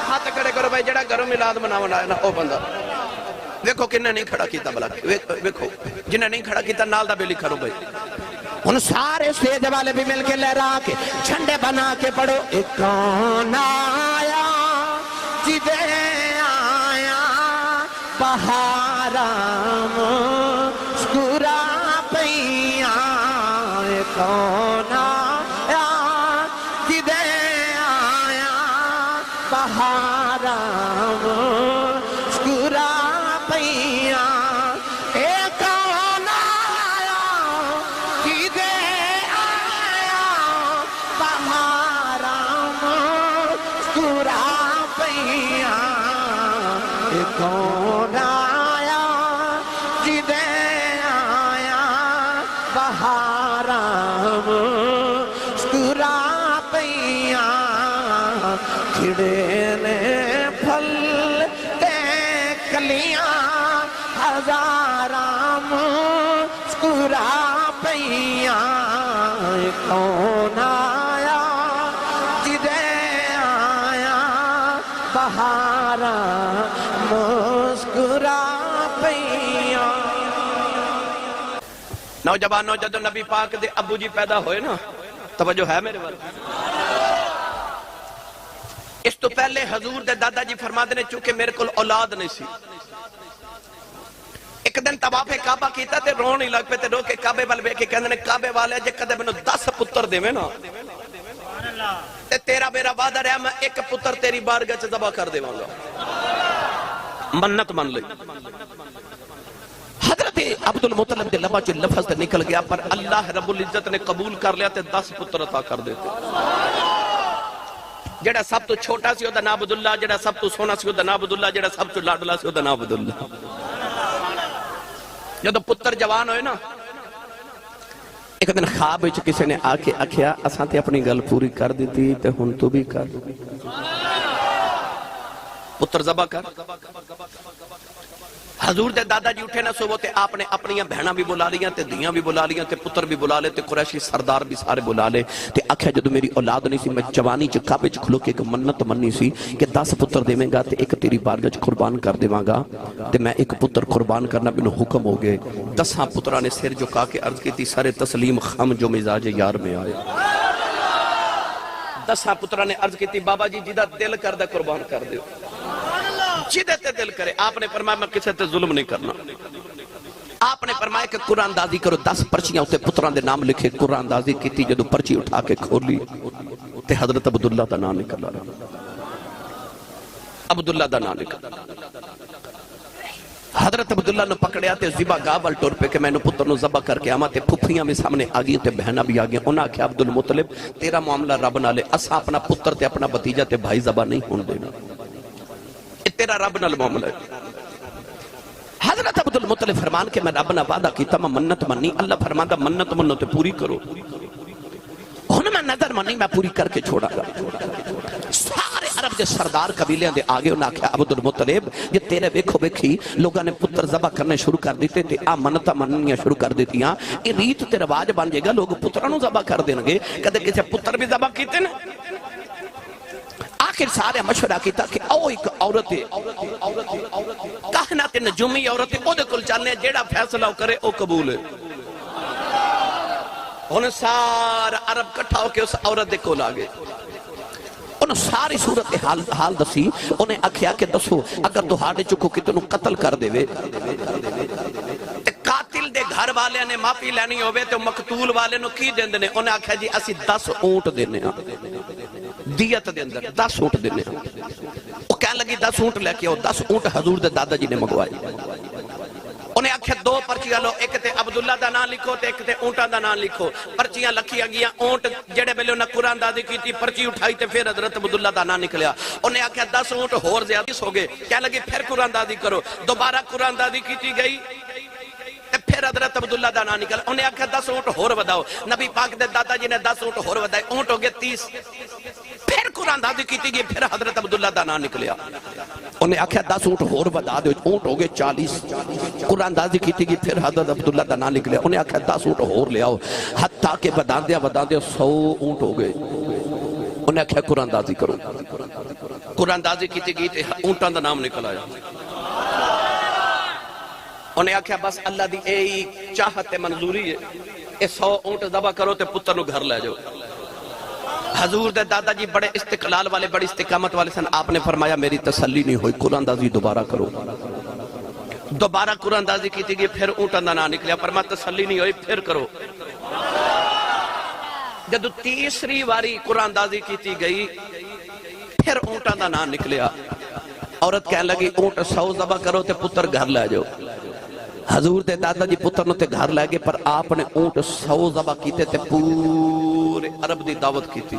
ہاتھ کھڑے کرو بھائی جڑا گھروں میلاد مناونا ہے نا او بندہ ویکھو کننے نہیں کھڑا کیتا بلا ویکھو جنہیں نہیں کھڑا کیتا نال دا بیلی کھڑو بھائی ان سارے سٹیج والے بھی مل کے لہرا کے جھنڈے بنا کے پڑھو ایک کون آیا جدے آیا بہارا مسکرا پیا کون آیا جدے آیا بہارا مسکرا پیا کون آیا مسکرا پیاں کون آیا جدے آیا بہارام مسکرا پیاں کھڑے نے پھل تے کلیاں ہزارام مسکرا پیاں کون آیا جدے آیا بہارا مسکرا پیاں نوجوانوں جدو نبی پاک دے ابو جی پیدا ہوئے نا توجہ ہے میرے والے اس تو پہلے حضور دے دادا جی فرما دے چونکہ میرے کل اولاد نہیں سی ایک دن طواف کعبہ کیتا تے رون ہی لگ پہ تے رو کے کعبے والے کے کہندے نے کعبے والے جے کدے مینوں 10 پتر دے نا تے تیرا میرا وعدہ رہا میں ایک پتر تیری بارگاہ چ ذبح کر دیواں گا منت من لئی حضرت عبدالمطلب دے لبا چ لفظ تے نکل گیا پر اللہ رب العزت نے قبول کر لیا تے 10 پتر عطا کر دیتے جڑا سب تو چھوٹا سی اودا نام عبداللہ جڑا سب تو سونا سی اودا نام عبداللہ جڑا سب تو لاڈلا سی اودا نام عبداللہ جدو پتر جوان ہوئے نا ایک دن خواب وچ کسی نے آ کے آکھیا اساں تے اپنی گل پوری کر دیتی تے ہن تو بھی کر پتر ذبح کر حضور دے دادا جی اٹھے نہ سو تے آپ نے اپنی بہناں بھی بلا لیاں تے دیاں بھی بلا لیاں تے پتر بھی بلا لے تے قریشی سردار بھی سارے بلا لے تے آکھیا جدو میری اولاد نہیں سی میں جوانی چ کعبے چ کھلو کے ایک منت مننی سی کہ 10 پتر دیویں گا تے ایک تیری بارگاہ چ قربان کر دیواں گا تے میں ایک پتر قربان کرنا مینوں حکم ہو گئے 10 پتراں نے سر جھکا کے عرض کی سارے تسلیم خم جو مزاج یار میں آیا 10 پتراں نے عرض کی بابا جی جدا دل کردہ قربان کر دیو جدے تے دل کرے آپ نے فرمایا میں کسے تے ظلم نہیں کرنا آپ نے فرمایا کہ قرآن اندازی کرو 10 پرچیاں اسے پتران دے نام لکھے قرآن اندازی کی تھی جدو پرچی اٹھا کے کھولی تے حضرت عبداللہ دا نام نکلا عبداللہ دا نام نکلا حضرت عبداللہ نے پکڑیا تے زبا گاول ٹور پہ کہ میں نے پتر نو زبا کر کے آما تے پھپھیاں میں سامنے آگئی تے بہنہ بھی آگئی انہاں کیا عبدالمطلب تیرا معاملہ رب نالے اسا اپنا پتر تے اپنا بتیجہ تے بھائی زبا نہیں ہون دینا تیرا رب نال معاملہ ہے حضرت عبدالمطلب فرمان کہ میں رب نہ وعدہ کیتا میں منت منی اللہ فرمان دا منت منو تے پوری کرو ہن میں نظر منی میں پوری کر کے چھوڑا گا سارے عرب دے سردار قبیلیاں دے آگے انہاں کہا عبدالمطلب یہ تیرے ویکھو ویکھی لوگاں نے پتر ذبح کرنے شروع کر دیتے تے آ منتہ مننیاں شروع کر دیتی ہاں یہ ریت تے رواج بن جائے گا لوگ پترانوں ذبح کر دیں گے کدے کسے پتر بھی ذبح کیتے نا آخر سارے مشورہ کیتا کہ او ایک عورت ہے کہنا تے نجومی عورت ہے او دے کل چلنے جیڑا فیصلہ کرے او قبول ہے انہیں سارا عرب کٹھا ہو کے اس عورت دے کول آگے انہیں ساری صورت حال دسی انہیں اکھیا کہ دسو اگر تو ہاڑے چکو کہ تنہوں قتل کر دے وے قاتل دے گھر والے نے معافی لینی ہوئے تو مقتول والے نو کی دیں دینے انہیں اکھیا جی اسی 10 اونٹ دینے ہاں دیت دے اندر 10 اونٹ دینے ہاں وہ کہنے لگی 10 اونٹ لے کے آؤ 10 اونٹ حضور دے دادا جی نے مگوائی انہیں آکھیا 2 پرچیاں لو ایک تے عبداللہ دا نام لکھو تے ایک تے اونٹاں دا نام لکھو پرچیاں لکھیاں گیا اونٹ جڑے بلے انہیں قرآن دادی کی تھی پرچی اٹھائی تے پھر حضرت عبداللہ دا نام نکلیا انہیں آکھیا 10 اونٹ ہور زیادہ ہو گئے کیا لگی پھر قرآن دادی کرو دوبارہ قرآن دادی کی تھی گئی پھر حضرت عبداللہ دا نام نکلا انہیں آکھیا 10 اونٹ ہور وداؤ نبی پاک دے دادا جی نے 10 اونٹ ہور ودائے اونٹ ہو گئے 30 پھر قرآن دادی کی تھی گئی پھر حضرت عبداللہ دا نام نکلیا انہیں آکھیا 10 اونٹ ہور ودا دے اونٹ ہو گئے 40 قرآن دادی کی تھی گئی پھر حضرت عبداللہ دا نام نکلیا انہیں آکھیا 10 اونٹ ہور لے آؤ حتیٰ کہ ودان دیا 100 اونٹ ہو گئے انہیں آکھیا قرآن دادی کرو قرآن دادی کی تھی گئی اونٹاں دا نام نکل آیا انہیں آکھیا بس اللہ دی اے چاہت منظوری ہے اے 100 اونٹ ذبح کرو تے پتر نو گھر لے جاؤ حضور دے دادا جی بڑے استقلال والے بڑی استقامت والے سن آپ نے فرمایا میری تسلی نہیں ہوئی قرآن دازی دوبارہ کرو دوبارہ قرآن دازی کی تھی گئی پھر اونٹاں دا نام نکلیا فرمایا تسلی نہیں ہوئی پھر کرو جدو تیسری واری قرآن دازی کی تھی گئی پھر اونٹاں دا نام نکلیا عورت کہنے لگی اونٹ 100 ذبح کرو تے پتر گھر لے جاؤ حضور دے دادا جی پتر نو تے گھر لے گئے پر آپ نے اونٹ 100 ذبح کیتے تے پورے عرب دی دعوت کی تھی